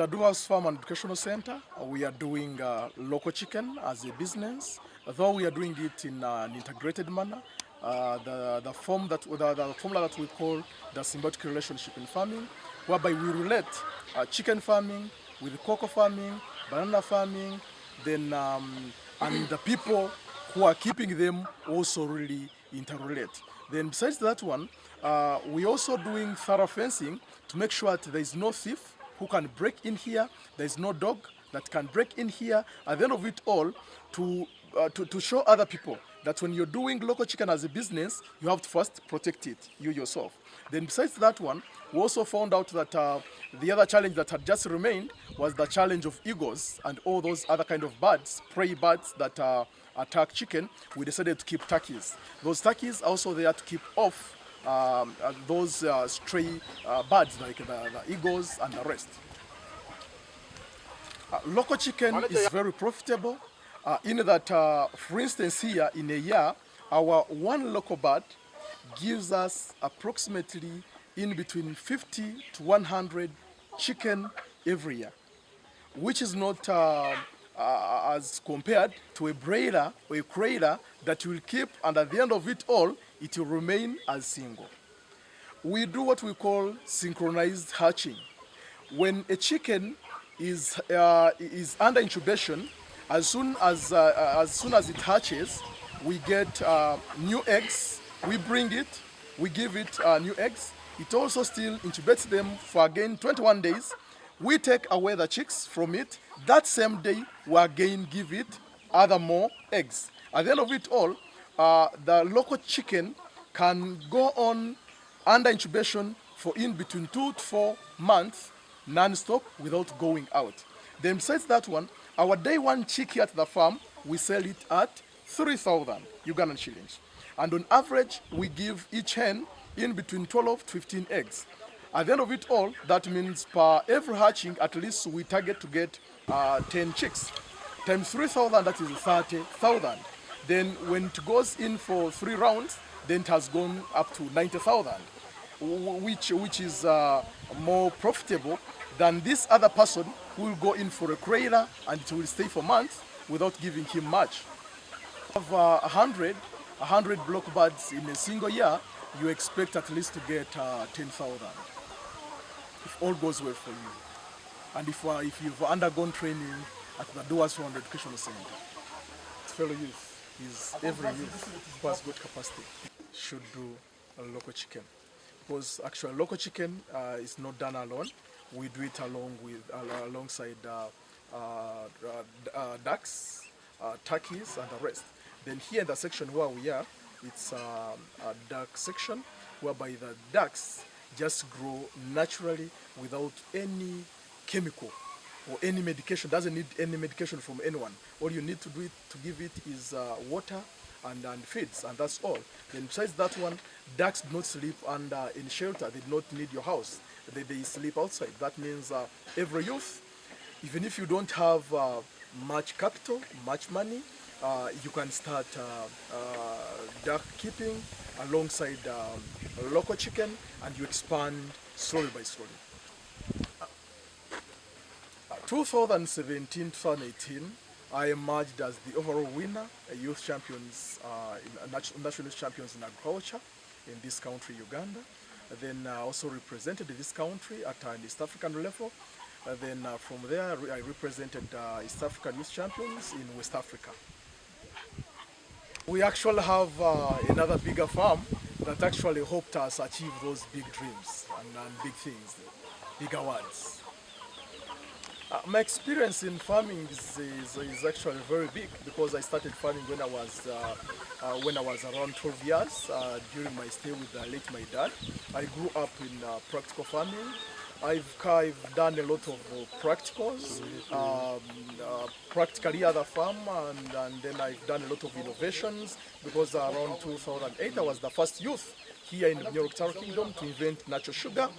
the Duas Farm and Educational Center, we are doing local chicken as a business, though we are doing it in an integrated manner. The formula that we call the symbiotic relationship in farming, whereby we relate chicken farming with cocoa farming, banana farming, then and the people who are keeping them also really interrelate. Then besides that one, we also doing thorough fencing to make sure that there is no thief who can break in here, there is no dog that can break in here. At the end of it all, to show other people that when you're doing local chicken as a business, you have to first protect it, you yourself. Then besides that one, we also found out that the other challenge that had just remained was the challenge of eagles and all those other kind of birds, prey birds that attack chicken. We decided to keep turkeys. Those turkeys are also there to keep off those stray birds like the eagles and the rest. Local chicken is very profitable in that, for instance, here in a year, our one local bird gives us approximately in between 50 to 100 chicken every year, which is not as compared to a broiler or a crater that you will keep, and at the end of it all, it will remain as single. We do what we call synchronized hatching. When a chicken is under incubation, as soon as it hatches, we get new eggs. We bring it, we give it new eggs. It also still incubates them for again 21 days. We take away the chicks from it. That same day, we again give it other more eggs. At the end of it all, the local chicken can go on under incubation for in between 2 to 4 months non-stop without going out. Then besides that one, our day one chick here at the farm, we sell it at 3,000 Ugandan shillings. And on average, we give each hen in between 12 to 15 eggs. At the end of it all, that means per every hatching, at least we target to get 10 chicks. Times 3,000, that is 30,000. Then when it goes in for 3 rounds, then it has gone up to 90,000, which is more profitable than this other person who will go in for a crater and it will stay for months without giving him much. Of 100 block birds in a single year, you expect at least to get 10,000 if all goes well for you. And if you've undergone training at the Duas Farm Educational Center. Fellow youth is every youth who has good capacity should do a local chicken. Because actually local chicken is not done alone. We do it alongside ducks, turkeys, and the rest. Then here in the section where we are, it's a duck section whereby the ducks just grow naturally without any chemical or any medication. Doesn't need any medication from anyone. All you need to do to give it is water and feeds, and that's all. Then besides that one, ducks do not sleep under in shelter. They do not need your house. They sleep outside. That means every youth, even if you don't have much capital, much money, you can start duck keeping alongside local chicken, and you expand slowly by slowly. 2017-2018, I emerged as the overall winner, youth champions, national champions in agriculture in this country, Uganda. Then I also represented this country at an East African level. Then from there, I represented East African youth champions in West Africa. We actually have another bigger farm that actually helped us achieve those big dreams and big things, bigger ones. My experience in farming is actually very big because I started farming when I was around 12 years during my stay with late my dad. I grew up in practical farming. I've done a lot of practicals, practically at the farm, and then I've done a lot of innovations because around 2008 I was the first youth here in the Bunyoro Kingdom to invent natural sugar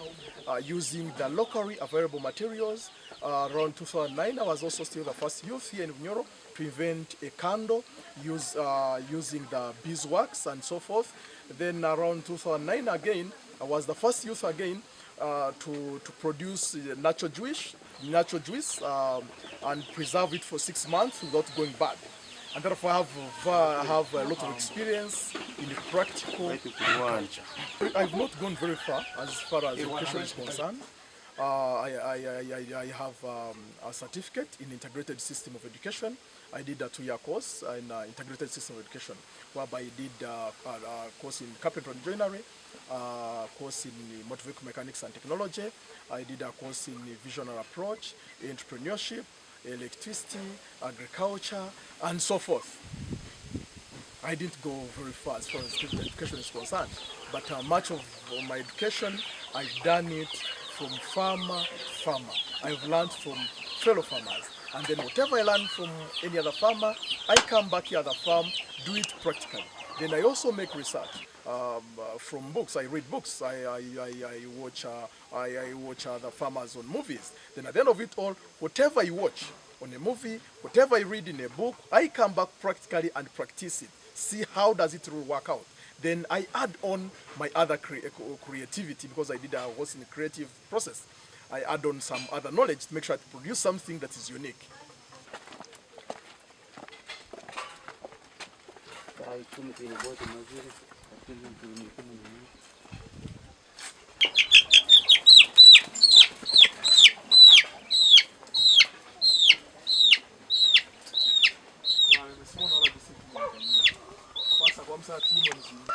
using the locally available materials. Around 2009 I was also still the first youth here in Bunyoro to invent a candle using the beeswax and so forth. Then around 2009 again, I was the first youth again to produce natural juice natural juice and preserve it for 6 months without going bad. And therefore I have a lot of experience in the practical agriculture. I've not gone very far as education is concerned. I have a certificate in integrated system of education. I did a 2-year course in integrated system of education, whereby I did a course in carpentry and joinery, a course in motor vehicle mechanics and technology. I did a course in visionary approach, entrepreneurship, electricity, agriculture, and so forth. I didn't go very far as far as education is concerned, but much of my education, I've done it from farmer. I've learned from fellow farmers, and then whatever I learn from any other farmer, I come back here at the farm, do it practically. Then I also make research from books. I read books. I watch other farmers on movies. Then at the end of it all, whatever I watch on a movie, whatever I read in a book, I come back practically and practice it. See how does it really work out. Then I add on my other creativity, because I was in a creative process. I add on some other knowledge to make sure I produce something that is unique.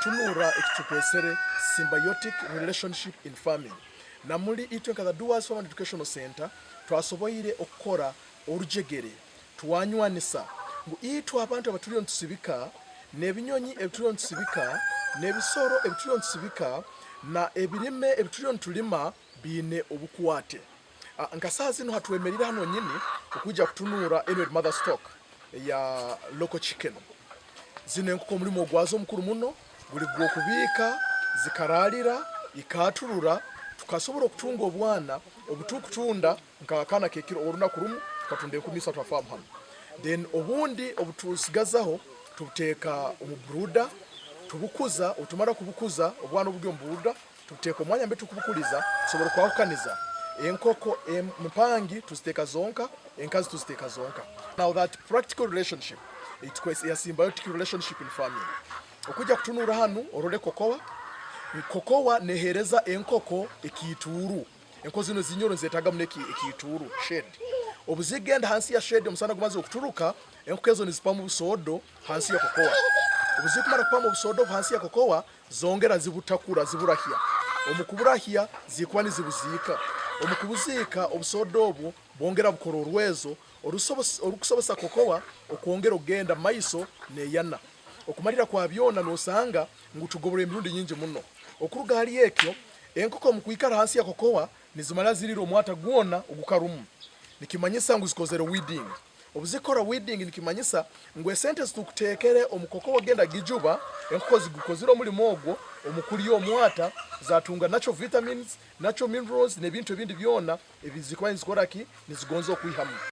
Tunura ekitukwesere symbiotic relationship in farming. Namuli itwe nka Duwas Farm Educational Center twasoboire okukora orujegere twanywanisa ngu itwe abantu abatulio ntusibika n'ebinyonyi ebitulio ntusibika n'ebisoro ebitulio ntusibika na ebirime ebitulio ntulima bine obukwate. Nkasa zino hatwemerira hano nyini okuja kutunura annual mother stock ya local chicken. Zino enkoko mulimo ogwazo omukuru muno buli gw'okubika zikaralira ikaturura tukasobola okutunga obwana obutukutunda nkakana kekiro olunaku lumu tukatunda 13 twa farm hano. Then obundi obutusigazaho tubuteeka omubruda tubukuza, otumara kubukuza obwana obuli omubruda tubuteeka omwanya mbe tukubukuliza tusobola kwahukaniza enkoko mpangi tuziteeka zonka, enkazi tuziteeka zonka. Now that practical relationship, it's a symbiotic relationship in farming. Okuja kutunura hanu orole kokowa nehereza enkoko ekituru. Enko zino zinyoro zetaga muneki ekituru shed. Obuzigenda hansi ya shed omusana gumaze okuturuka enkoko ezo nizipamu busodo hansi ya kokowa. Obuzikumara kupamu busodo hansi ya kokowa zongera zibutakura ziburahia. Omukuburahia zikwani zibuzika. Omukubuzika obusodo obwo bongera bukora orwezo orukusobesa kokowa okwongera ogenda maiso neyana. Okumalira kwa byona nosanga ngutugobora emirundi nyingi muno. Okuruga hali ekyo enkoko mukuikara hansi ya kokowa nizimala ziriro omwata gwona ogukarumu. Nikimanyisa ngu zikozere weeding. Obuzikora weeding nikimanyisa ngu sentence tukutekere omukoko ogenda gijuba enkoko zigukozira omulimo ogwo omukuli omwata zatunga natural vitamins, natural minerals nebintu ebindi byona ebizikwa nzikoraki nizigonzo okwihamu.